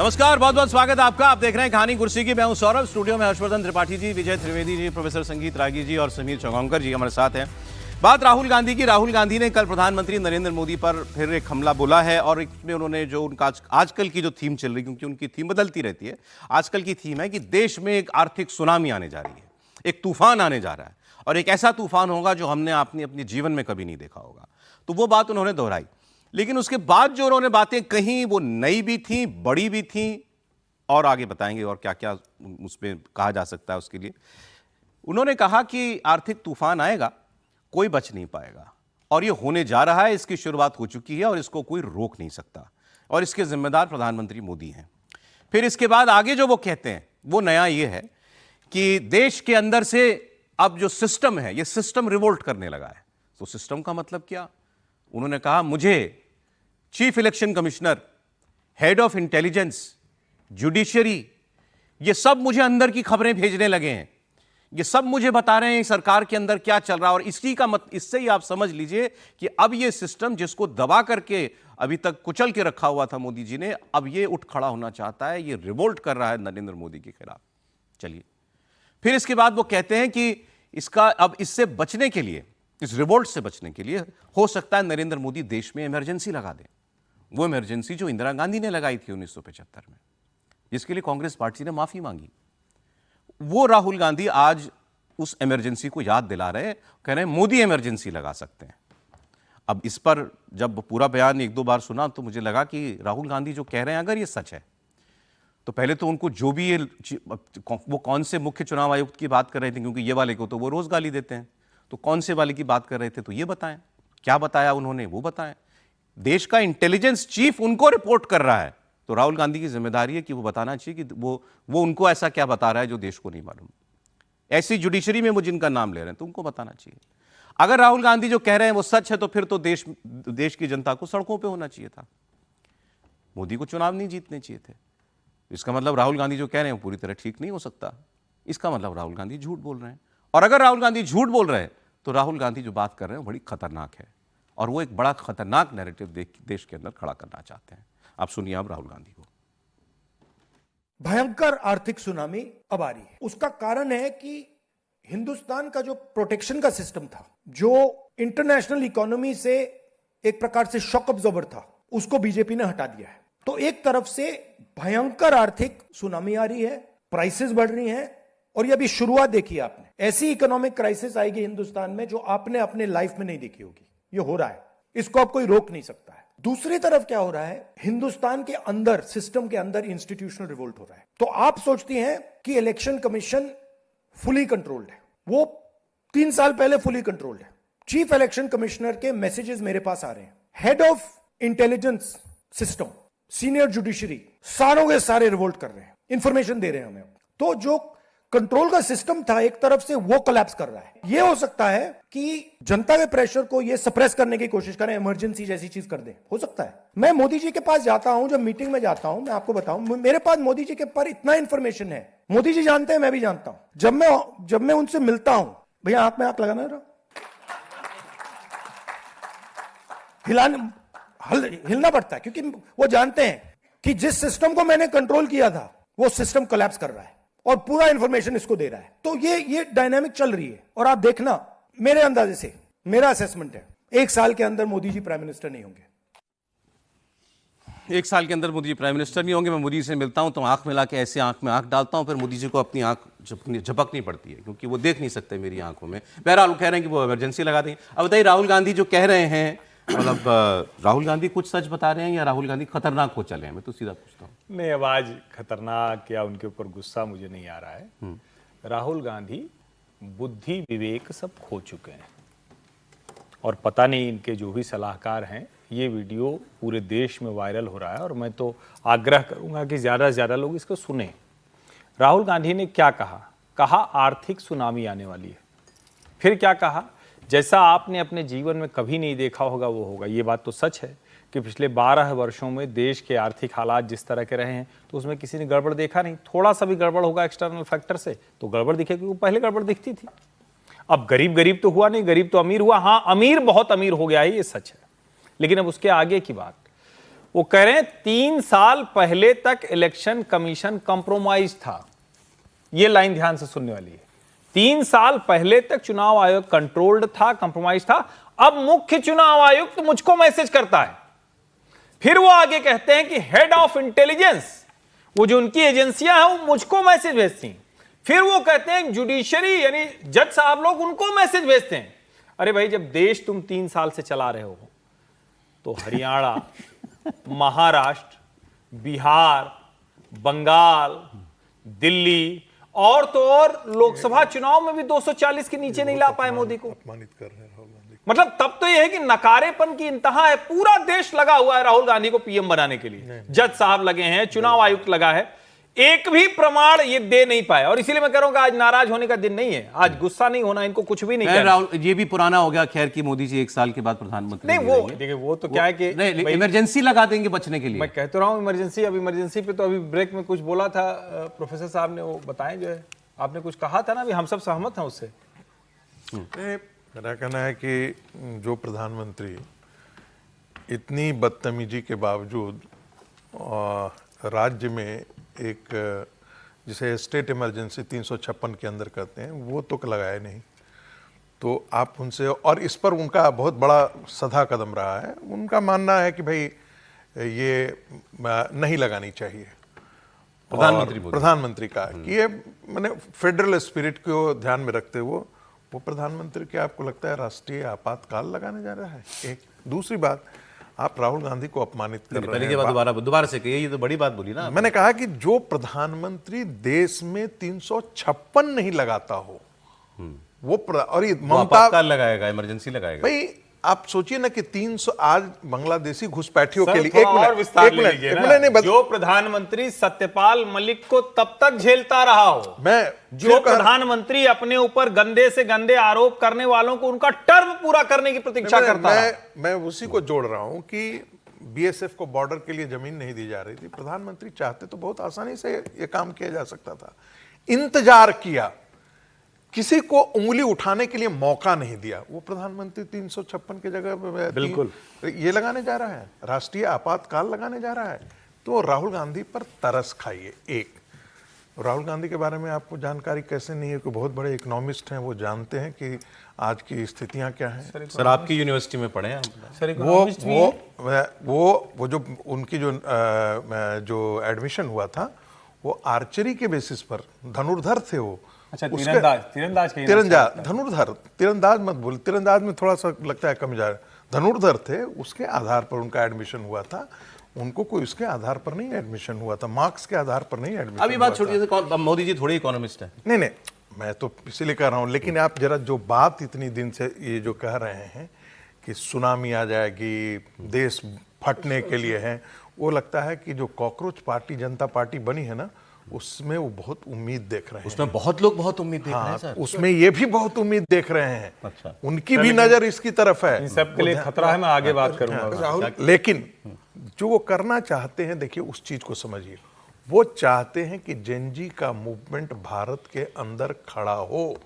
नमस्कार, बहुत बहुत स्वागत है आपका। आप देख रहे हैं कहानी कुर्सी की। मैं हूं सौरभ। स्टूडियो में हर्षवर्धन त्रिपाठी जी, विजय त्रिवेदी जी, प्रोफेसर संगीत रागी जी और समीर चौगांवकर जी हमारे साथ हैं। बात राहुल गांधी की। राहुल गांधी ने कल प्रधानमंत्री नरेंद्र मोदी पर फिर एक हमला बोला है और इसमें उन्होंने जो उनका आजकल की जो थीम चल रही, क्योंकि उनकी थीम बदलती रहती है, आजकल की थीम है कि देश में एक आर्थिक सुनामी आने जा रही है, एक तूफान आने जा रहा है और एक ऐसा तूफान होगा जो हमने अपने जीवन में कभी नहीं देखा होगा। तो वो बात उन्होंने दोहराई। लेकिन उसके बाद जो उन्होंने बातें कही वो नई भी थी, बड़ी भी थी, और आगे बताएंगे और क्या क्या उसमें कहा जा सकता है। उसके लिए उन्होंने कहा कि आर्थिक तूफान आएगा, कोई बच नहीं पाएगा और ये होने जा रहा है, इसकी शुरुआत हो चुकी है और इसको कोई रोक नहीं सकता और इसके जिम्मेदार प्रधानमंत्री मोदी हैं। फिर इसके बाद आगे जो वो कहते हैं वो नया ये है कि देश के अंदर से अब जो सिस्टम है, ये सिस्टम रिवोल्ट करने लगा है। तो सिस्टम का मतलब क्या? उन्होंने कहा, मुझे chief election commissioner, head of intelligence, judiciary, ये सब मुझे अंदर की खबरें भेजने लगे हैं। ये सब मुझे बता रहे हैं सरकार के अंदर क्या चल रहा है। और इसी का इससे ही आप समझ लीजिए कि अब ये सिस्टम जिसको दबा करके अभी तक कुचल के रखा हुआ था मोदी जी ने, अब ये उठ खड़ा होना चाहता है, ये रिवोल्ट कर रहा है नरेंद्र मोदी के खिलाफ। चलिए, फिर इसके बाद वो कहते हैं कि इसका अब इससे बचने के लिए, इस रिवोल्ट से बचने के लिए हो सकता है नरेंद्र मोदी देश में इमरजेंसी लगा दें। वो इमरजेंसी जो इंदिरा गांधी ने लगाई थी 1975 में, जिसके लिए कांग्रेस पार्टी ने माफी मांगी। वो राहुल गांधी आज उस इमरजेंसी को याद दिला रहे हैं, कह रहे हैं मोदी इमरजेंसी लगा सकते हैं। अब इस पर जब पूरा बयान एक दो बार सुना तो मुझे लगा कि राहुल गांधी जो कह रहे हैं अगर ये सच है तो पहले तो उनको जो भी ये वो कौन से मुख्य चुनाव आयुक्त की बात कर रहे थे, क्योंकि ये वाले को तो वो रोज गाली देते हैं, तो कौन से वाले की बात कर रहे थे तो ये बताएं, क्या बताया उन्होंने वो बताएं। देश का इंटेलिजेंस चीफ उनको रिपोर्ट कर रहा है, तो राहुल गांधी की जिम्मेदारी है कि वो बताना चाहिए कि वो उनको ऐसा क्या बता रहा है जो देश को नहीं मालूम। ऐसी जुडिशरी में वो जिनका नाम ले रहे हैं तो उनको बताना चाहिए। अगर राहुल गांधी जो कह रहे हैं वो सच है तो फिर तो देश की जनता को सड़कों पे होना चाहिए था। मोदी को चुनाव नहीं जीतने चाहिए थे। इसका मतलब राहुल गांधी जो कह रहे हैं वो पूरी तरह ठीक नहीं हो सकता। इसका मतलब राहुल गांधी झूठ बोल रहे हैं। और अगर राहुल गांधी झूठ बोल रहे हैं तो राहुल गांधी जो बात कर रहे हैं वो बड़ी खतरनाक है और वो एक बड़ा खतरनाक नैरेटिव देश के अंदर खड़ा करना चाहते हैं। आप सुनिए अब राहुल गांधी को। भयंकर आर्थिक सुनामी अब आ रही है। उसका कारण है कि हिंदुस्तान का जो प्रोटेक्शन का सिस्टम था, जो इंटरनेशनल इकोनॉमी से एक प्रकार से शॉक अब्जॉर्बर था, उसको बीजेपी ने हटा दिया है। तो एक तरफ से भयंकर आर्थिक सुनामी आ रही है, प्राइसेस बढ़ रही हैं और ये अभी शुरुआत देखी आपने। ऐसी इकोनॉमिक क्राइसिस आएगी हिंदुस्तान में जो आपने अपने लाइफ में नहीं देखी होगी। ये हो रहा है, इसको अब कोई रोक नहीं सकता है। दूसरी तरफ क्या हो रहा है, हिंदुस्तान के अंदर, सिस्टम के अंदर इंस्टीट्यूशनल रिवोल्ट हो रहा है। तो आप सोचती हैं कि इलेक्शन कमीशन फुली कंट्रोल्ड है। वो 3 साल पहले फुली कंट्रोल्ड है। चीफ इलेक्शन कमिश्नर के मैसेजेस मेरे पास आ रहे हैं। Head of intelligence system, senior judiciary, सारों के सारे रिवोल्ट कर रहे हैं, इंफॉर्मेशन दे रहे हैं हमें। तो जो कंट्रोल का सिस्टम था एक तरफ से, वो कोलैप्स कर रहा है। यह हो सकता है कि जनता के प्रेशर को ये सप्रेस करने की कोशिश करें, इमरजेंसी जैसी चीज कर दे। हो सकता है। मैं मोदी जी के पास जाता हूं, जब मीटिंग में जाता हूं, मैं आपको बताऊं, मेरे पास मोदी जी के पर इतना इंफॉर्मेशन है। मोदी जी जानते हैं, मैं भी जानता हूं। जब मैं उनसे मिलता हूं, भैया आंख में आंख लगाना जरा, हिलना पड़ता है, क्योंकि वो जानते हैं कि जिस सिस्टम को मैंने कंट्रोल किया था वो सिस्टम कोलैप्स कर रहा है और पूरा इंफॉर्मेशन इसको दे रहा है। तो ये डायनामिक चल रही है। और आप देखना, मेरे अंदाजे से, मेरा असेसमेंट है, 1 साल के अंदर मोदी जी प्राइम मिनिस्टर नहीं होंगे। 1 साल के अंदर मोदी जी प्राइम मिनिस्टर नहीं होंगे। मैं मोदी से मिलता हूं तो आंख मिला के ऐसे आंख में आंख डालता हूं, फिर मोदी जी को अपनी आंख झपकनी पड़ती है क्योंकि वो देख नहीं सकते मेरी आंखों में। बहरहाल कह रहे हैं कि वो इमरजेंसी लगा देंगे। अब बताइए, राहुल गांधी जो कह रहे हैं, मतलब राहुल गांधी कुछ सच बता रहे हैं या राहुल गांधी खतरनाक हो चले हैं? मैं तो सीधा पूछता हूँ। नहीं, अब आज खतरनाक या उनके ऊपर गुस्सा मुझे नहीं आ रहा है। राहुल गांधी बुद्धि विवेक सब खो चुके हैं और पता नहीं इनके जो भी सलाहकार हैं, ये वीडियो पूरे देश में वायरल हो रहा है और मैं तो आग्रह करूंगा कि ज़्यादा से ज़्यादा लोग इसको सुने। राहुल गांधी ने क्या कहा आर्थिक सुनामी आने वाली है। फिर क्या कहा, जैसा आपने अपने जीवन में कभी नहीं देखा होगा वो होगा। ये बात तो सच है कि पिछले 12 वर्षों में देश के आर्थिक हालात जिस तरह के रहे हैं तो उसमें किसी ने गड़बड़ देखा नहीं। थोड़ा सा भी गड़बड़ होगा एक्सटर्नल फैक्टर से तो गड़बड़ दिखेगी, वो पहले गड़बड़ दिखती थी। अब गरीब तो हुआ नहीं, गरीब तो अमीर हुआ। हाँ, अमीर बहुत अमीर हो गया है, ये सच है। लेकिन अब उसके आगे की बात, वो कह रहे हैं 3 साल पहले तक इलेक्शन कमीशन कॉम्प्रोमाइज था। ये लाइन ध्यान से सुनने वाली है। 3 साल पहले तक चुनाव आयोग कंट्रोल्ड था, कॉम्प्रोमाइज था। अब मुख्य चुनाव आयुक्त तो मुझको मैसेज करता है। फिर वो आगे कहते हैं कि हेड ऑफ इंटेलिजेंस, वो जो उनकी एजेंसियां हैं, वो मुझको मैसेज भेजती हैं। फिर वो कहते हैं जुडिशरी यानी जज साहब लोग उनको मैसेज भेजते हैं। अरे भाई, जब देश तुम 3 साल से चला रहे हो तो हरियाणा, महाराष्ट्र, बिहार, बंगाल, दिल्ली और तो और लोकसभा चुनाव में भी 240 के नीचे नहीं ला पाए मोदी को। अपमानित कर रहे हैं राहुल गांधी। मतलब तब तो यह है कि नकारेपन की इंतहा है। पूरा देश लगा हुआ है राहुल गांधी को पीएम बनाने के लिए। जज साहब लगे हैं, चुनाव आयुक्त लगा है, एक भी प्रमाण ये दे नहीं पाए। और इसीलिए मैं कह रहा हूं कि आज नाराज होने का दिन नहीं है, आज गुस्सा नहीं होना, इनको कुछ भी नहीं कहना। राहुल, ये भी पुराना हो गया खैर कि मोदी जी 1 साल के बाद प्रधानमंत्री नहीं, वो देखिए, वो तो क्या है कि इमरजेंसी लगा देंगे बचने के लिए। मैं कहता रहा हूं इमरजेंसी। अब इमरजेंसी पे तो अभी ब्रेक में कुछ बोला था प्रोफेसर साहब ने, वो बताएं जो है आपने कुछ कहा था ना, अभी हम सब सहमत हैं उससे। मेरा कहना है कि जो प्रधानमंत्री इतनी बदतमीजी के बावजूद राज्य में एक जिसे स्टेट इमरजेंसी 356 के अंदर करते हैं, वो तो लगाए नहीं, तो आप उनसे, और इस पर उनका बहुत बड़ा सधा कदम रहा है। उनका मानना है कि भाई ये नहीं लगानी चाहिए। प्रधानमंत्री का कि ये मैंने फेडरल स्पिरिट को ध्यान में रखते हुए वो प्रधानमंत्री क्या आपको लगता है राष्ट्रीय आपातकाल लगाने जा रहा है? एक दूसरी बात, आप राहुल गांधी को अपमानित कर रहे हैं। दोबारा से कहिए, ये तो बड़ी बात बोली ना। मैंने कहा कि जो प्रधानमंत्री देश में 356 नहीं लगाता हो वो और ये ममता लगाएगा, इमरजेंसी लगाएगा। भाई आप सोचिए ना कि 300 आज बांग्लादेशी घुसपैठियों के लिए जो प्रधानमंत्री सत्यपाल मलिक को तब तक झेलता रहा हो, जो प्रधानमंत्री अपने ऊपर गंदे से गंदे आरोप करने वालों को उनका टर्म पूरा करने की प्रतीक्षा करता है। मैं उसी को जोड़ रहा हूं कि बीएसएफ को बॉर्डर के लिए जमीन नहीं दी जा रही थी। प्रधानमंत्री चाहते तो बहुत आसानी से यह काम किया जा सकता था। इंतजार किया, किसी को उंगली उठाने के लिए मौका नहीं दिया। वो प्रधानमंत्री 356 की जगह बिल्कुल ये लगाने जा रहा है, राष्ट्रीय आपातकाल लगाने जा रहा है। तो राहुल गांधी पर तरस खाइए। एक, राहुल गांधी के बारे में आपको जानकारी कैसे नहीं है? कोई बहुत बड़े इकोनॉमिस्ट हैं, वो जानते हैं कि आज की स्थितियां क्या हैं। सर आपकी यूनिवर्सिटी में पढ़े हैं वो जो उनकी जो एडमिशन हुआ था वो आर्चरी के बेसिस पर, धनुर्धर थे वो। अच्छा, तीरंदाज धनुर्धर, तीरंदाज मत बोल, तीरंदाज में थोड़ा सा लगता है कम जा रहा। धनुर्धर थे, उसके आधार पर उनका एडमिशन हुआ था। उनको कोई उसके आधार पर नहीं एडमिशन हुआ था, मार्क्स के आधार पर नहीं एडमिशन। अभी बात छोड़िए, मोदी जी थोड़े इकोनॉमिस्ट हैं। नहीं, मैं तो इसीलिए कह रहा हूं। लेकिन आप जरा जो बात इतनी दिन से ये जो कह रहे हैं कि सुनामी आ जाएगी, देश फटने के लिए है, वो लगता है कि जो कॉकरोच पार्टी, जनता पार्टी बनी है ना, उसमें वो बहुत उम्मीद देख रहे हैं। उसमें बहुत लोग बहुत उम्मीद देख रहे हैं सर। उसमें ये भी बहुत उम्मीद देख रहे हैं। अच्छा, उनकी भी नजर इसकी तरफ है। इन सब के लिए खतरा है, मैं आगे बात करूंगा राहुल। लेकिन जो वो करना चाहते हैं, देखिए उस चीज को समझिए। वो चाहते हैं कि जेनजी का मूवमेंट भारत के अंदर खड़ा हो,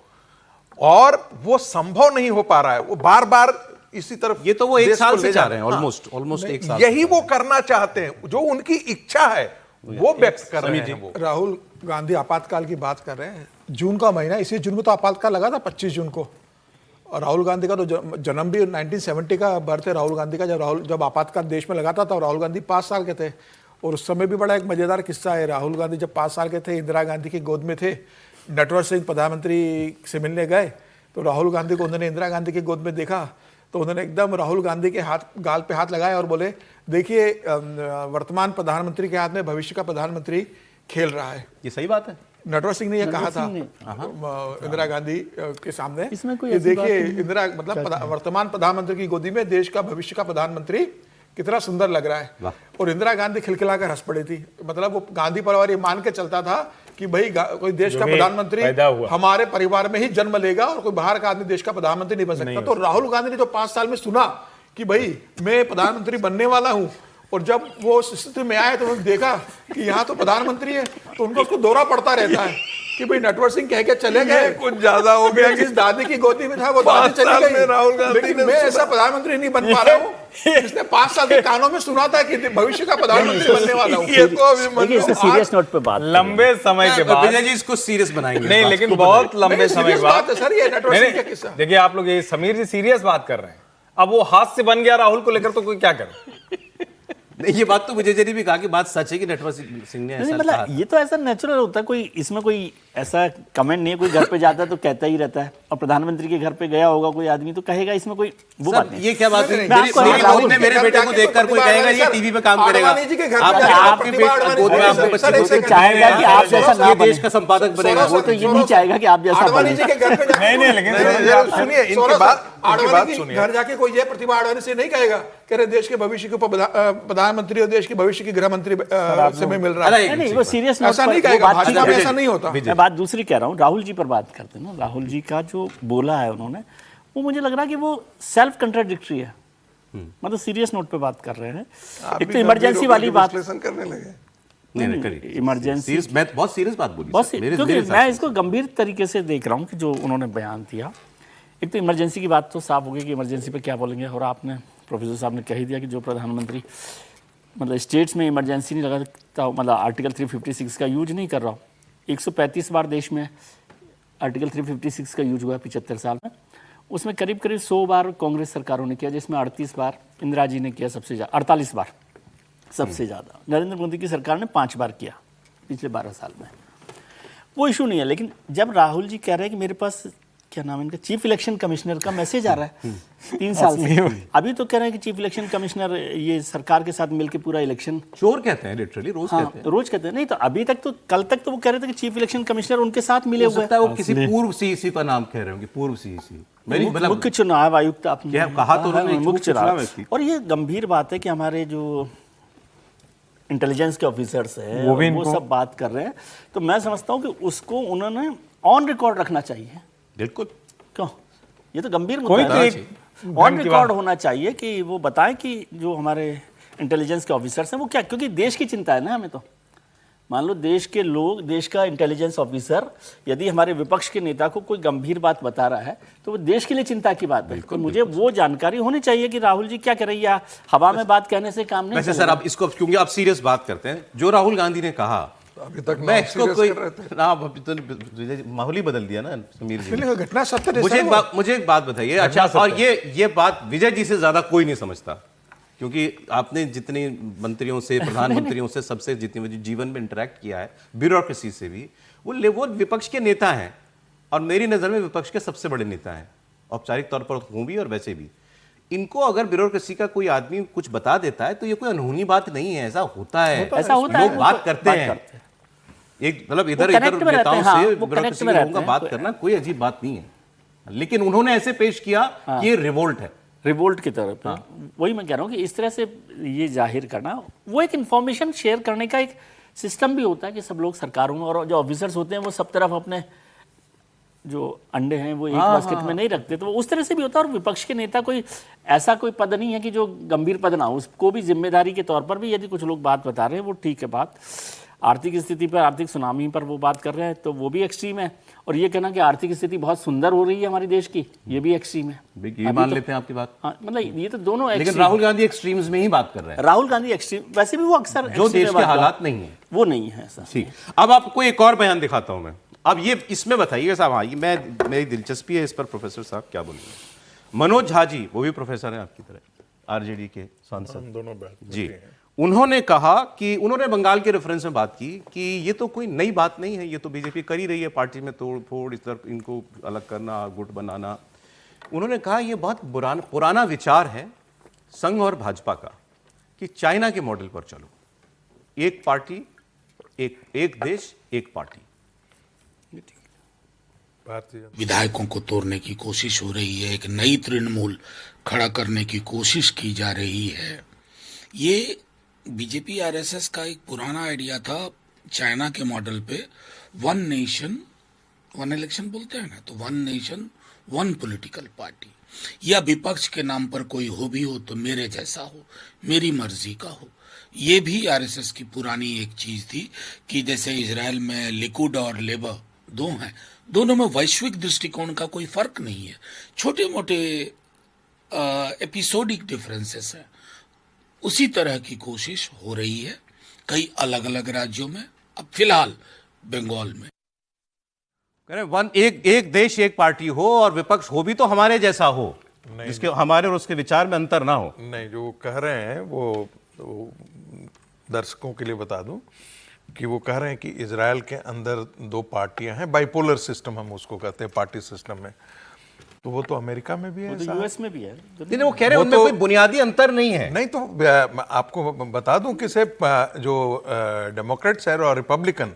और वो संभव नहीं हो पा रहा है। वो बार बार इसी तरफ, ये तो वो 1 साल से जा रहे हैं, ऑलमोस्ट 1 साल। यही वो करना चाहते हैं, जो उनकी इच्छा है वो व्यक्त कर रहे हैं। वो राहुल गांधी आपातकाल की बात कर रहे हैं। जून का महीना, इसी जून में तो आपातकाल लगा था, 25 जून को। और राहुल गांधी का तो जन्म भी 1970 का बर्थ है राहुल गांधी का, जब आपातकाल देश में लगाता था। राहुल गांधी 5 साल के थे। और उस समय भी बड़ा एक मजेदार किस्सा है। राहुल गांधी जब 5 साल के थे, इंदिरा गांधी की गोद में थे। नटवर सिंह प्रधानमंत्री से मिलने गए तो राहुल गांधी को उन्होंने इंदिरा गांधी की गोद में देखा, तो उन्होंने एकदम राहुल गांधी के गाल पे हाथ लगाया और बोले, देखिए वर्तमान प्रधानमंत्री के हाथ में भविष्य का प्रधानमंत्री खेल रहा है। ये सही बात है। नटवर सिंह ने यह कहा था इंदिरा गांधी के सामने, ये देखिए इंदिरा मतलब वर्तमान प्रधानमंत्री की गोदी में देश का भविष्य का प्रधानमंत्री कितना सुंदर लग रहा है। और इंदिरा गांधी खिलखिलाकर हंस पड़ी थी। मतलब वो गांधी परिवार ये मान के चलता था कि भाई कोई देश का प्रधानमंत्री हमारे परिवार में ही जन्म लेगा और कोई बाहर का आदमी देश का प्रधानमंत्री नहीं बन सकता। तो राहुल गांधी ने जो 5 साल में सुना कि भाई मैं प्रधानमंत्री बनने वाला हूं, और जब वो स्थिति में आए तो उन्होंने देखा कि यहाँ तो प्रधानमंत्री है, तो उनको उसको दौरा पड़ता रहता है कि भाई नटवर सिंह कह के चले गए, कुछ ज्यादा हो गया। जिस दादी की गोदी में था वो दादी चली गई, राहुल गांधी लेकिन मैं ऐसा प्रधानमंत्री नहीं बन पा रहा हूँ जिसने 5 साल के कानों में सुना था कि भविष्य का प्रधानमंत्री बनने वाला हूँ। ये तो अभी देखिए इससे सीरियस नोट पे बात करें। लंबे समय के बाद विजय जी इसको सीरियस बनाएंगे नहीं, लेकिन बहुत लंबे समय के बाद सर ये नेटवर्क नहीं, का किस्सा। देखिए आप लोग ये समीर जी सीरियस बात कर रहे हैं, अब वो हाथ से बन गया राहुल को लेकर तो कोई क्या करे। नहीं, ये बात तो विजय जी ने भी कहा कि बात सच है कि नटवर सिंह ने नहीं ऐसा मतलब कहा। ये तो ऐसा नेचुरल होता है, कोई इसमें कोई ऐसा कमेंट नहीं है। कोई घर पे जाता है तो कहता ही रहता है, और प्रधानमंत्री के घर पे गया होगा कोई आदमी तो कहेगा, इसमें कोई वो बात सर, नहीं। ये क्या बात है? मैं आपको राहुल मेरे घर बेटे को जाके देखकर कोई कहेगा ये टीवी पे काम करेगा। आडवाणी जी के घर आप- जाके आपके प्रतिभा बेटे आडवाणी गोद में जी आपके के- बच्चे सर, को एक सेकंड। चाहेगा कि आप जैसा ना ये बने। देश का संपादक बनेगा। वो तो ये नहीं चाहेगा कि आप जैसा आडवाणी जी बने। के घर पे जाके नहीं, लेकिन सुनिए इनकी सोलह बात साल आडवाणी बात की सुनिए। घर जाके कोई ये प्रतिभा आडवाणी से नहीं कहेगा कि अरे देश के भविष्य के प्रधानमंत्री और देश के भविष्य की गृह मंत्री से में मिल रहा है। नहीं नहीं वो सीरियस नोट ऐसा पर नहीं वो कहेगा, बात भाजपा नहीं में कर- ऐसा नहीं होता। मैं बात दूसरी कह रहा हूँ, राहुल जी पर बात करते हैं ना। राहुल जी का जो बोला है उन्होंने, वो मुझे लग रहा है कि वो सेल्फ कंट्राडिक्टरी है। मतलब सीरियस नोट पे बात कर रहे हैं। आप एक भी तो इमरजेंसी वाली बात, विश्लेषण करने लगे। नहीं, करिए। इमरजेंसी Serious- मैं बहुत सीरियस बात बोली बहुत सर, मेरे- क्योंकि मेरे मैं हिसाब इसको गंभीर तरीके से देख रहा हूँ कि जो उन्होंने बयान दिया। एक तो इमरजेंसी की बात तो साफ हो गई कि इमरजेंसी पे क्या बोलेंगे, और आपने प्रोफेसर साहब ने कह ही दिया कि जो प्रधानमंत्री मतलब स्टेट्स में इमरजेंसी नहीं लगाता, मतलब आर्टिकल 356 का यूज नहीं कर रहा हूँ। 135 बार देश में आर्टिकल 356 का यूज हुआ है 75 साल में। उसमें करीब करीब 100 बार कांग्रेस सरकारों ने किया, जिसमें 38 बार इंदिरा जी ने किया, सबसे ज़्यादा 48 बार सबसे ज़्यादा। नरेंद्र मोदी की सरकार ने 5 बार किया पिछले 12 साल में। वो इशू नहीं है। लेकिन जब राहुल जी कह रहे हैं कि मेरे पास क्या नाम है इनका, चीफ इलेक्शन कमिश्नर का मैसेज आ रहा है 3 साल से, अभी तो कह रहे हैं कि चीफ इलेक्शन कमिश्नर ये सरकार के साथ मिलकर पूरा इलेक्शन, चोर कहते हैं लिटरली, रोज हाँ कहते हैं। रोज कहते हैं। नहीं तो अभी तक तो, कल तक तो वो कह रहे थे कि चीफ इलेक्शन कमिश्नर उनके साथ मिले हो हुए सकता है वो किसी पूर्व सीईसी का नाम कह रहे होंगे, पूर्व सीईसी। मेरी हैं। मतलब मुख्य चुनाव आयुक्त आपने क्या कहा तो उन्होंने, मुख्य मुख्य चुनाव चुनाव। व्यक्ति। और ये गंभीर बात है कि हमारे जो इंटेलिजेंस के ऑफिसर्स हैं वो भी वो इनको- सब बात कर रहे हैं, तो मैं समझता हूँ कि उसको उन्होंने ऑन रिकॉर्ड रखना चाहिए। बिल्कुल। क्यों, ये तो गंभीर कोई मुद्दा तो है। एक ऑन ढंग की रिकॉर्ड बात। होना चाहिए कि वो बताएं कि जो हमारे इंटेलिजेंस के ऑफिसर्स हैं वो क्या, क्योंकि देश की चिंता है ना हमें। तो मान लो देश के लोग, देश का इंटेलिजेंस ऑफिसर यदि हमारे विपक्ष के नेता को कोई गंभीर बात बता रहा है तो वो देश के लिए चिंता की बात है। तो मुझे वो जानकारी होनी चाहिए कि राहुल जी क्या कर रही है। हवा में बात कहने से काम नहीं वैसे चलेगा। सर आप इसको, क्योंकि आप सीरियस बात करते हैं, जो राहुल गांधी ने कहा अभी तक मैं नाम इसको serious कोई कर रहे थे। ना, अभी तो माहौल ही बदल दिया ना समीर जी ने। इसलिए घटना सत्य है, मुझे सर, एक वो। बात, मुझे एक बात बताइए। अच्छा, और ये बात विजय जी से ज्यादा कोई नहीं समझता, क्योंकि आपने जितने मंत्रियों से, प्रधानमंत्रियों से, सबसे जितने जीवन में इंटरेक्ट किया है, ब्यूरोक्रेसी से भी, वो विपक्ष के नेता हैं, और मेरी नजर में विपक्ष के सबसे बड़े नेता हैं, औपचारिक तौर पर हूं भी और वैसे भी। इनको अगर ब्यूरोक्रेसी का कोई आदमी कुछ बता देता है तो ये कोई अनहोनी बात नहीं है, ऐसा होता है। ऐसा होता है, लोग बात करते हैं। एक मतलब इधर वो इधर connect में रहते नेताओं हैं, हाँ, से वो ब्यूरोक्रेसी connect में के लोगों का रहते बात हैं। करना कोई अजीब बात नहीं है, लेकिन उन्होंने ऐसे पेश किया कि ये रिवोल्ट है। रिवोल्ट की तरफ वही मैं कह रहा हूँ कि इस तरह से ये जाहिर करना, वो एक इंफॉर्मेशन शेयर करने का एक सिस्टम भी होता है कि सब लोग सरकारों में, और जो ऑफिसर्स होते हैं वो सब तरफ अपने जो अंडे हैं वो एक बास्केट में नहीं रखते, तो वो उस तरह से भी होता है। और विपक्ष के नेता कोई ऐसा कोई पद नहीं है कि जो गंभीर पद ना हो, उसको भी जिम्मेदारी के तौर पर भी यदि कुछ लोग बात बता रहे हैं वो ठीक है बात। आर्थिक स्थिति पर, आर्थिक सुनामी पर वो बात कर रहे हैं तो वो भी एक्सट्रीम है। और ये कहना कि आर्थिक स्थिति बहुत सुंदर हो रही है हमारे देश की, ये भी एक्सट्रीम है। ये मान लेते हैं आपकी बात, हाँ, मतलब ये तो दोनों लेकिन extreme- राहुल गांधी एक्सट्रीम्स में ही बात कर रहे हैं, राहुल गांधी एक्सट्रीम, वैसे भी वो अक्सर जो extreme देश में के बात हालात करते नहीं है। हैं। वो नहीं है ऐसा। ठीक, अब आपको एक और बयान दिखाता हूं मैं। अब ये इसमें बताइएगा साहब, हाँ, मेरी दिलचस्पी है इस पर, प्रोफेसर साहब क्या बोलेंगे। मनोज झा जी, वो भी प्रोफेसर हैं आपकी तरह, आरजेडी के सांसद दोनों बात जी, उन्होंने कहा कि उन्होंने बंगाल के रेफरेंस में बात की कि ये तो कोई नई बात नहीं है, ये तो बीजेपी कर ही रही है, पार्टी में तोड़ फोड़, इस तरह इनको अलग करना, गुट बनाना। उन्होंने कहा ये बहुत पुराना विचार है संघ और भाजपा का कि चाइना के मॉडल पर चलो, एक पार्टी, एक देश, एक पार्टी। भारतीय जनता विधायकों को तोड़ने की कोशिश हो रही है, एक नई तृणमूल खड़ा करने की कोशिश की जा रही है। ये बीजेपी आरएसएस का एक पुराना आइडिया था चाइना के मॉडल पे, वन नेशन वन इलेक्शन बोलते हैं ना, तो one nation one political party, या विपक्ष के नाम पर कोई हो भी हो तो मेरे जैसा हो, मेरी मर्जी का हो। ये भी आरएसएस की पुरानी एक चीज थी कि जैसे इजराइल में लिकुड और लेबर दो हैं, दोनों में वैश्विक दृष्टिकोण का कोई फर्क नहीं है, छोटे मोटे एपिसोडिक डिफरेंसेस हैं, उसी तरह की कोशिश हो रही है कई अलग अलग राज्यों में। अब फिलहाल बंगाल में एक देश एक पार्टी हो और विपक्ष हो भी तो हमारे जैसा हो, जिसके हमारे और उसके विचार में अंतर ना हो। नहीं, जो कह रहे हैं वो दर्शकों के लिए बता दूं कि वो कह रहे हैं कि इजराइल के अंदर दो पार्टियां हैं, बाइपोलर सिस्टम हम उसको कहते हैं पार्टी सिस्टम में, तो वो तो अमेरिका में भी है, तो यूएस में भी है। नहीं, वो कह रहे हैं उनमें कोई बुनियादी अंतर नहीं है। नहीं तो आपको बता दूं कि से जो डेमोक्रेट्स है और रिपब्लिकन,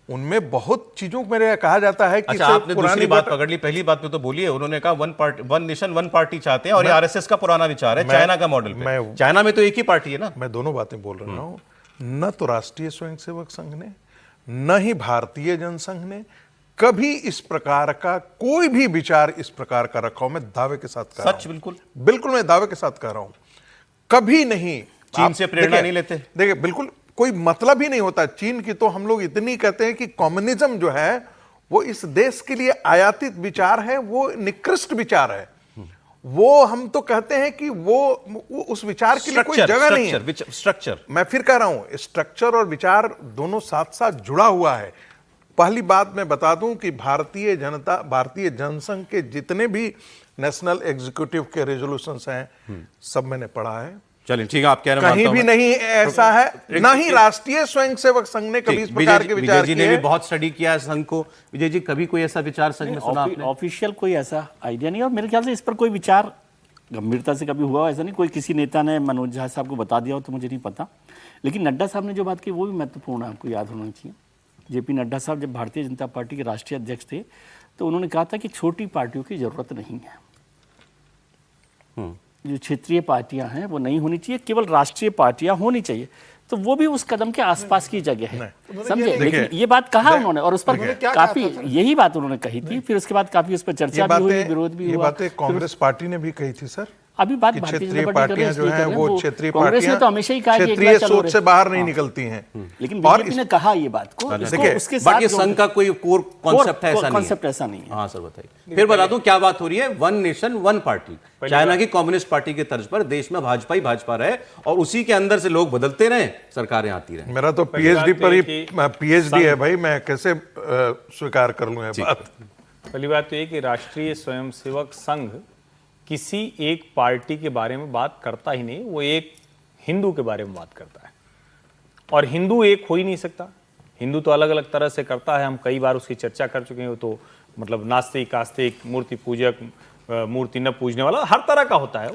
उनमें बहुत चीजों को मेरे कहा जाता है कि अच्छा, आपने दूसरी बात पकड़ ली, पहली बात पे तो बोलिए। उन्होंने कहा वन नेशन वन पार्टी चाहते हैं और ये आरएसएस का पुराना विचार है, चाइना का मॉडल पे। चाइना में तो एक ही पार्टी है ना। मैं दोनों बातें बोल रहा हूं, न तो राष्ट्रीय स्वयंसेवक संघ ने न ही भारतीय जनसंघ ने कभी इस प्रकार का कोई भी विचार इस प्रकार का रखा हो। मैं दावे के साथ कह रहा हूं, बिल्कुल बिल्कुल मैं दावे के साथ कह रहा हूं, कभी नहीं। चीन से प्रेरणा नहीं लेते। देखिए, बिल्कुल कोई मतलब ही नहीं होता चीन की। तो हम लोग इतनी कहते हैं कि कम्युनिज्म जो है वो इस देश के लिए आयातित विचार है, वो निकृष्ट विचार है। वो हम तो कहते हैं कि वो उस विचार के लिए कोई जगह नहीं है। स्ट्रक्चर, मैं फिर कह रहा हूं, स्ट्रक्चर और विचार दोनों साथ साथ जुड़ा हुआ है। पहली बात मैं बता दूं कि भारतीय जनसंघ के जितने भी नेशनल एग्जीक्यूटिव के रेजोल्यूशंस हैं, सब मैंने पढ़ा है। चलिए ठीक है, आप कह रहे हैं कहीं भी नहीं ऐसा है, ना ही राष्ट्रीय स्वयंसेवक संघ ने कभी इस प्रकार के विचार विजय जी ने भी बहुत स्टडी किया है संघ को। विजय जी, कभी कोई ऐसा विचार संघ में सुना आपने? ऑफिशियल कोई ऐसा आइडिया नहीं, और मेरे ख्याल से इस पर कोई विचार गंभीरता से कभी हुआ ऐसा नहीं। कोई किसी नेता ने मनोज झा साहब को बता दिया हो तो मुझे नहीं पता, लेकिन नड्डा साहब ने जो बात की वो भी महत्वपूर्ण है, आपको याद होना चाहिए। जेपी नड्डा साहब जब भारतीय जनता पार्टी के राष्ट्रीय अध्यक्ष थे तो उन्होंने कहा था कि छोटी पार्टियों की जरूरत नहीं है। जो क्षेत्रीय पार्टियां हैं वो नहीं होनी चाहिए, केवल राष्ट्रीय पार्टियां होनी चाहिए। तो वो भी उस कदम के आसपास की जगह है, समझे। लेकिन ये बात कहा उन्होंने, और उस पर काफी यही बात उन्होंने कही थी। फिर उसके बाद काफी उस पर चर्चा भी हुई, विरोध भी हुआ। ये बातें कांग्रेस पार्टी ने भी कही थी सर। अभी बात भारतीय जनता पार्टी जो है वो क्षेत्रीय कांग्रेस ने तो हमेशा ही कहा कि क्षेत्रीय सोच से बाहर नहीं निकलती हैं, लेकिन बीजेपी ने कहा ये बात को। उसके साथ संघ का कोई कोर कॉन्सेप्ट है, ऐसा नहीं है। हाँ सर, बताइए। फिर बता दूं क्या बात हो रही है। One nation one party, China की कम्युनिस्ट पार्टी की तर्ज पर देश में भाजपा ही भाजपा रहे और उसी के अंदर से लोग बदलते रहे, सरकारें आती रहे। मेरा तो पीएचडी पर ही पीएचडी है भाई, मैं कैसे स्वीकार कर लूं ये बात। पहली बात तो ये कि राष्ट्रीय स्वयंसेवक संघ किसी एक पार्टी के बारे में बात करता ही नहीं, वो एक हिंदू के बारे में बात करता है। और हिंदू एक हो ही नहीं सकता, हिंदू तो अलग अलग तरह से करता है। हम कई बार उसकी चर्चा कर चुके हैं। तो मतलब नास्तिक, आस्तिक, मूर्ति पूजक, मूर्ति न पूजने वाला, हर तरह का होता है।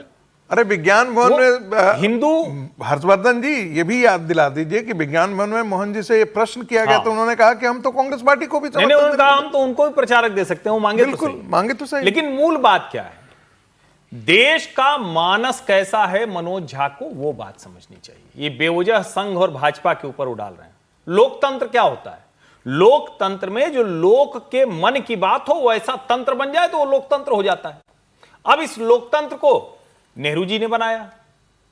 अरे विज्ञान भवन में हिंदू, हर्षवर्धन जी ये भी याद दिला दीजिए कि विज्ञान भवन में मोहन जी से ये प्रश्न किया गया तो उन्होंने कहा कि हम तो कांग्रेस पार्टी को भी उन्होंने कहा हम तो उनको भी प्रचारक दे सकते हैं, वो मांगे तो सही। लेकिन मूल बात क्या है, देश का मानस कैसा है मनोज झा को वो बात समझनी चाहिए। ये बेवजह संघ और भाजपा के ऊपर उड़ाल रहे हैं। लोकतंत्र क्या होता है? लोकतंत्र में जो लोक के मन की बात हो वो ऐसा तंत्र बन जाए तो वो लोकतंत्र हो जाता है। अब इस लोकतंत्र को नेहरू जी ने बनाया।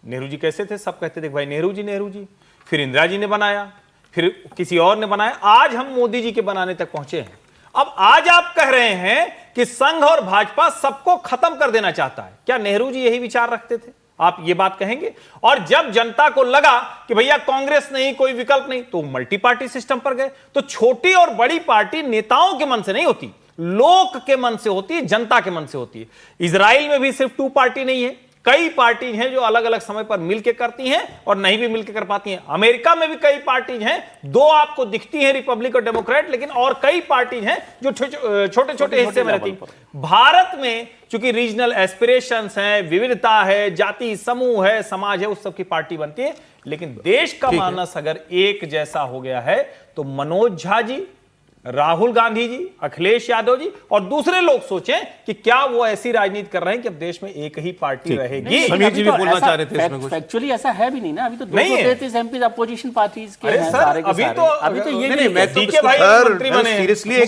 नेहरू जी कैसे थे? सब कहते थे भाई नेहरू जी। फिर इंदिरा जी ने बनाया, फिर किसी और ने बनाया, आज हम मोदी जी के बनाने तक पहुंचे हैं। अब आज आप कह रहे हैं कि संघ और भाजपा सबको खत्म कर देना चाहता है। क्या नेहरू जी यही विचार रखते थे? आप ये बात कहेंगे? और जब जनता को लगा कि भैया कांग्रेस नहीं, कोई विकल्प नहीं, तो मल्टी पार्टी सिस्टम पर गए। तो छोटी और बड़ी पार्टी नेताओं के मन से नहीं होती, लोक के मन से होती है, जनता के मन से होती है। इजराइल में भी सिर्फ 2 पार्टी नहीं है, कई पार्टी हैं जो अलग अलग समय पर मिलकर करती हैं और नहीं भी मिलकर कर पाती हैं। अमेरिका में भी कई पार्टीज हैं, 2 आपको दिखती हैं, रिपब्लिक और डेमोक्रेट, लेकिन और कई पार्टीज हैं जो छोटे छोटे हिस्से में रहती हैं। भारत में चूंकि रीजनल एस्पिरेशंस हैं, विविधता है, जाति समूह है, समाज है, उस सब की पार्टी बनती है। लेकिन देश का मानस अगर एक जैसा हो गया है तो मनोज झा जी, राहुल गांधी जी, अखिलेश यादव जी और दूसरे लोग सोचें कि क्या वो ऐसी राजनीति कर रहे हैं कि अब देश में एक ही पार्टी रहेगी। समीर जी भी बोलना चाह रहे थे इसमें कुछ। एक्चुअली ऐसा है भी नहीं ना, अभी तो 233 एमपी अपोजिशन पार्टीज के हैं सारे के सारे। अभी तो ये नहीं, डीके भाई मंत्री बने। सीरियसली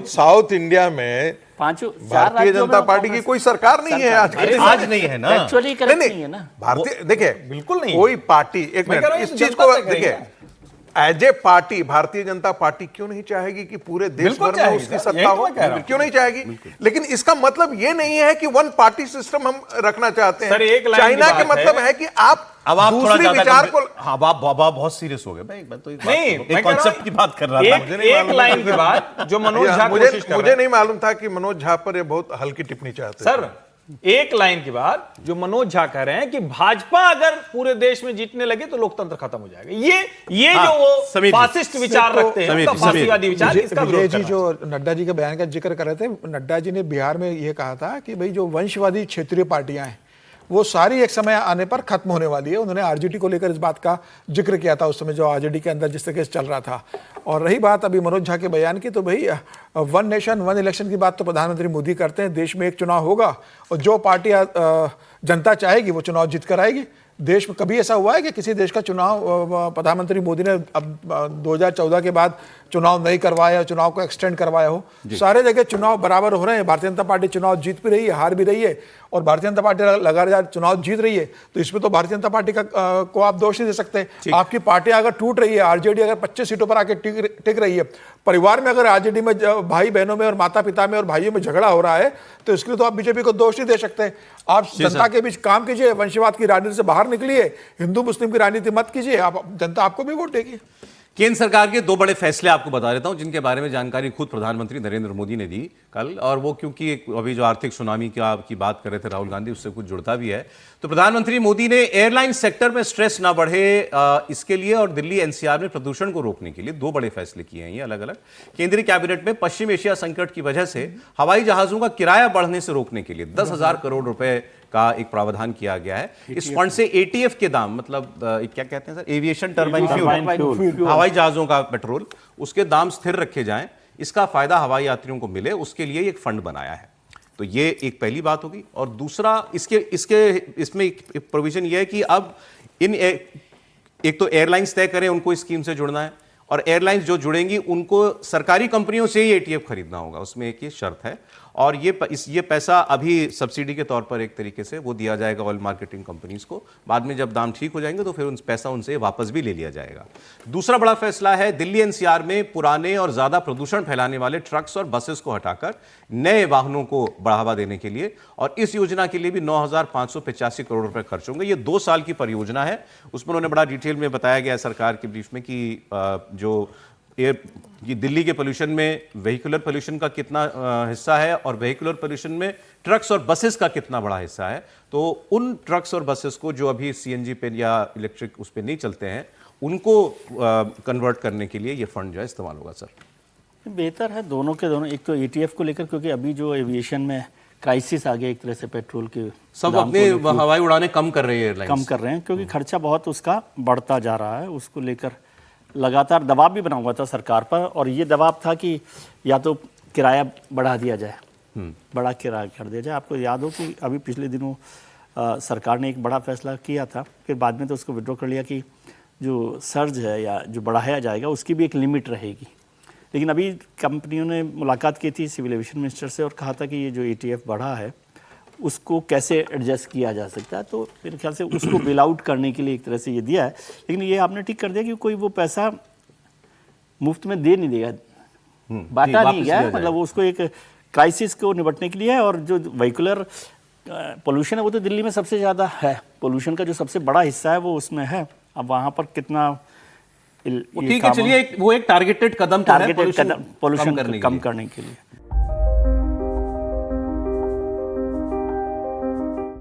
साउथ इंडिया में भारतीय जनता पार्टी की कोई सरकार नहीं है आज नहीं है ना, एक्चुअली नहीं है ना भारतीय। देखिए बिल्कुल नहीं कोई पार्टी, एक मिनट इस चीज को देखिए, as a party Bharatiya Janata party क्यों नहीं चाहेगी कि पूरे देश बिल्कुल भर में चाहेगी उसकी सर, सत्ता यही तो हो? मैं कह रहा हूं। क्यों नहीं चाहेगी? लेकिन इसका मतलब ये नहीं है कि वन पार्टी सिस्टम हम रखना चाहते हैं। सर, एक लाइन की चाइना के बात मतलब है है कि आप अब आप थोड़ा दूसरी ज्यादा विचार को हाँ आप बहुत सीरियस हो गए भाई। मैं तो एक नहीं, मैं एक कह रहा कॉन्सेप्ट हूं, की बात कर रहा था। एक लाइन की बात जो मनोज झा मुझे कोशिश कर मुझे रहे हैं। नहीं मालूम था कि मनोज झा पर ये बहुत हल्की टिप्पणी चाहते हैं। सर, एक लाइन की बात जो मनोज झा कह रहे हैं कि भाजपा अगर पूरे देश में जीतने लगे तो लोकतंत्र खत्म हो जाएगा। ये हाँ, जो वो समीर जी। फासिस्ट विचार रखते हैं, समीर उनका जी, फासीवादी विचार, इसका विजय विरोध जी करना जो नड्डा जी के बयान का जिक्र कर रहे थे, नड्डा जी ने बिहार में ये कहा था कि भाई जो वंशवादी क्षेत्रीय पार्टियां हैं वो सारी एक समय आने पर खत्म होने वाली है। उन्होंने आरजेडी को लेकर इस बात का जिक्र किया था उस समय जो आरजेडी के अंदर जिस तरह से चल रहा था। और रही बात अभी मनोज झा के बयान की, तो भाई वन नेशन वन इलेक्शन की बात तो प्रधानमंत्री मोदी करते हैं। देश में एक चुनाव होगा और जो पार्टी जनता चाहेगी वो चुनाव जीत कर आएगी। देश में कभी ऐसा हुआ है कि किसी देश का चुनाव प्रधानमंत्री मोदी ने अब 2014 के बाद चुनाव नहीं करवाया, चुनाव को एक्सटेंड करवाया हो? सारे जगह चुनाव बराबर हो रहे हैं। भारतीय जनता पार्टी चुनाव जीत भी रही है, हार भी रही है, और भारतीय जनता पार्टी लगातार चुनाव जीत रही है। तो इसमें तो भारतीय जनता पार्टी का को आप दोष नहीं दे सकते। आपकी पार्टी अगर टूट रही है, आरजेडी अगर 25 सीटों पर आके टिक रही है, परिवार में अगर आरजेडी में भाई बहनों में और माता पिता में और भाइयों में झगड़ा हो रहा है, तो इसके लिए तो आप बीजेपी को दोष नहीं दे सकते। आप जनता के बीच काम कीजिए, वंशवाद की राजनीति से बाहर निकलिए, हिंदू मुस्लिम की राजनीति मत कीजिए, आप जनता आपको भी वोट देगी। केंद्र सरकार के दो बड़े फैसले आपको बता देता हूं जिनके बारे में जानकारी खुद प्रधानमंत्री नरेंद्र मोदी ने दी कल। और वो क्योंकि अभी जो आर्थिक सुनामी की बात कर रहे थे राहुल गांधी, उससे कुछ जुड़ता भी है। तो प्रधानमंत्री मोदी ने एयरलाइन सेक्टर में स्ट्रेस ना बढ़े इसके लिए और दिल्ली एनसीआर में प्रदूषण को रोकने के लिए दो बड़े फैसले किए हैं ये अलग अलग। केंद्रीय कैबिनेट में पश्चिम एशिया संकट की वजह से हवाई जहाजों का किराया बढ़ने से रोकने के लिए 10,000 करोड़ रुपए का एक प्रावधान किया गया है। इस फंड से एटीएफ के दाम, मतलब क्या कहते हैं सर, एविएशन टर्बाइन फ्यूल, हवाई जहाजों का पेट्रोल, उसके दाम स्थिर रखे जाएं, इसका फायदा हवाई यात्रियों को मिले, उसके लिए एक फंड बनाया है। तो ये एक पहली बात होगी। और दूसरा इसमें एक प्रोविजन ये है कि अब एक तो एयरलाइंस तय करें उनको इस स्कीम से जुड़ना है, और एयरलाइंस जो जुड़ेंगी उनको सरकारी कंपनियों से ही एटीएफ खरीदना होगा, उसमें एक ये शर्त है। और ये पैसा अभी सब्सिडी के तौर पर एक तरीके से वो दिया जाएगा ऑयल मार्केटिंग कंपनीज को। बाद में जब दाम ठीक हो जाएंगे तो फिर उन पैसा उनसे वापस भी ले लिया जाएगा। दूसरा बड़ा फैसला है दिल्ली एनसीआर में पुराने और ज्यादा प्रदूषण फैलाने वाले ट्रक्स और बसेस को हटाकर नए वाहनों को बढ़ावा देने के लिए, और इस योजना के लिए भी 9,585 करोड़ रुपए खर्च होंगे। ये 2 साल की परियोजना है। उसमें उन्होंने बड़ा डिटेल में बताया गया सरकार की ब्रीफ में कि जो ये दिल्ली के पोल्यूशन में वेहिकुलर पोल्यूशन का कितना हिस्सा है और वेहिकुलर पोल्यूशन में ट्रक्स और बसेस का कितना बड़ा हिस्सा है। तो उन ट्रक्स और बसेस को जो अभी सीएनजी पे या इलेक्ट्रिक उस पे नहीं चलते हैं, उनको कन्वर्ट करने के लिए ये फंड जो है इस्तेमाल होगा। सर बेहतर है दोनों के दोनों, एक तो एटीएफ को लेकर, क्योंकि अभी जो एविएशन में क्राइसिस आ गया एक तरह से, पेट्रोल के सब अपने हवाई उड़ानें कम कर रही है, एयरलाइंस कम कर रहे हैं क्योंकि खर्चा बहुत उसका बढ़ता जा रहा है। उसको लेकर लगातार दबाव भी बना हुआ था सरकार पर, और ये दबाव था कि या तो किराया बढ़ा दिया जाए, बड़ा किराया कर दिया जाए। आपको याद हो कि अभी पिछले दिनों सरकार ने एक बड़ा फैसला किया था, फिर बाद में तो उसको विड्रॉ कर लिया कि जो सर्ज है या जो बढ़ाया जाएगा उसकी भी एक लिमिट रहेगी। लेकिन अभी कंपनियों ने मुलाकात की थी सिविल एविएशन मिनिस्टर से और कहा था कि ये जो एटीएफ बढ़ा है उसको कैसे एडजस्ट किया जा सकता है। तो मेरे ख्याल से उसको बेल आउट करने के लिए एक तरह से ये दिया है। लेकिन ये आपने ठीक कर दिया कि कोई वो पैसा मुफ्त में दे नहीं देगा, बांटा नहीं गया, मतलब उसको एक क्राइसिस को निपटने के लिए है। और जो वेहिकुलर पोल्यूशन है वो तो दिल्ली में सबसे ज़्यादा है, पोल्यूशन का जो सबसे बड़ा हिस्सा है वो उसमें है। अब वहाँ पर कितना ठीक है, चलिए वो एक टारगेटेड कदम पोल्यूशन कम करने के लिए।